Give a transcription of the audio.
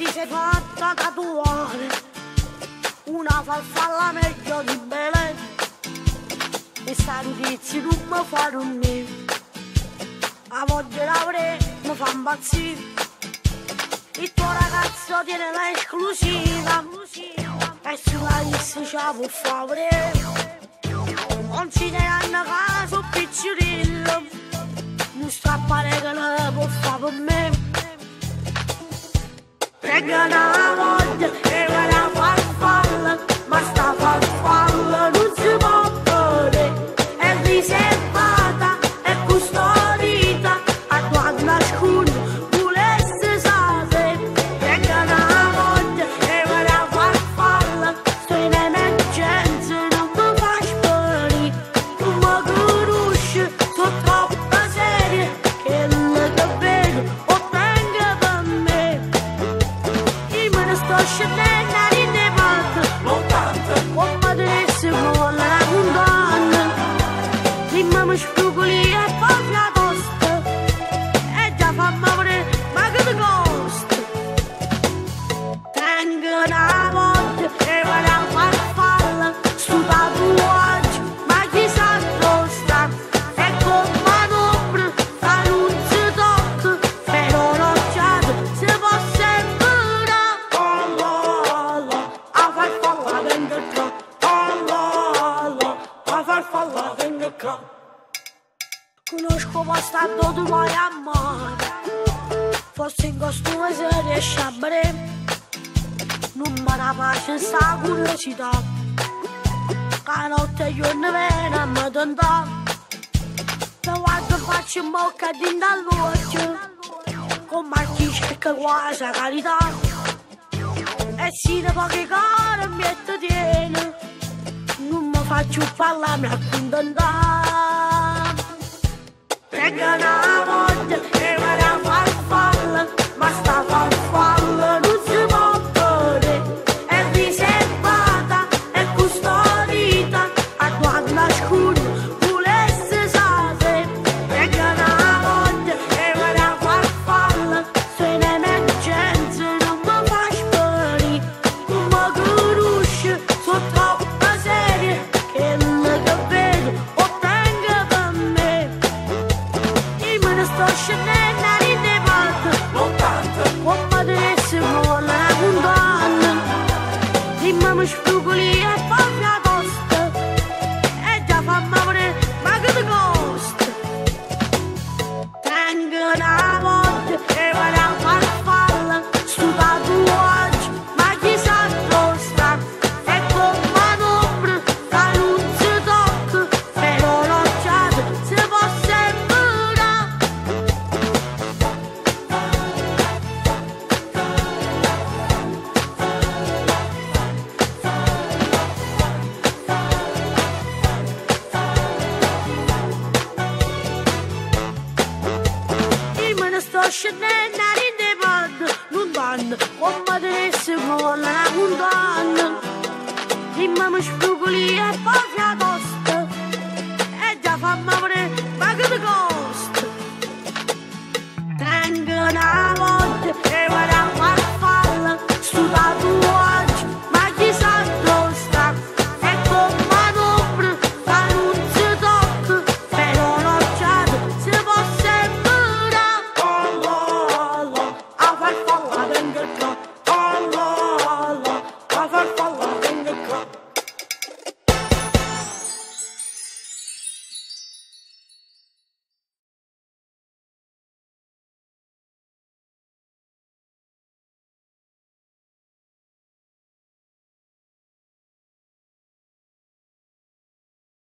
ti sei fatta tatuare una farfalla meglio di Belen e sta notizia non mi fa dormire, a volte l'avrei mi fa impazzire, il tuo ragazzo tiene l'esclusiva e sulla lista ce la può fare, non ci danno caso piccirillo, non strappare che la può fare per me. Prega una voglia e va la farfalla, ma sta farfalla non si può vedere, è riservata, è custodita, a quando nasconde volesse sapere. Prega una voglia e va la farfalla, sto in emergenza, non mi fa sparire, non mi conosce, sono troppo serie, che le che vedo ottengo per me. Sto scendendo in parte, come dovesse con la condanna, prima mi spugoli e poi la tosta, e già fammi vedere, ma che ti costa? Tengo una volta e va la farfalla, sto tatuaggio, ma chissà dove sta, e come l'ombra, fa non si tocca, però l'occhiato si può sempre. Conosco bastardo tu vai a mare, forse in costume se riesce a bere, non me la pace sta curiosità, che notte io ne viene a me tentare, da quando faccio in bocca di dall'occhio, come chi cerca quasi la carità, e si ne poche cose mi tiene, non mi faccio parlare, mi accontentare. Prega una voglia e va la farfalla, ma sta farfalla non si può vedere, è riservata, è custodita, a quando nasconde volesse sapere. Prega una voglia e va la farfalla, sto in emergenza, non mi fa sparire, non mi conosce, sono troppo serie, che le che vedo ottengo per me. Sto scendendo in parte, non tanto, come dovesse con la condanna, prima mi spugoli e poi la tosta, e già fammi vedere, ma che ti costa? Tengo una voglia e va la farfalla, sto tatuaggio, ma chissà dove sta, e come l'ombra, che non si tocca, però l'occhiato si può sempre. Sto scendendo in parte, non danno, come dovesse con la condanna, prima mi spugoli e poi la tosta, e già fammi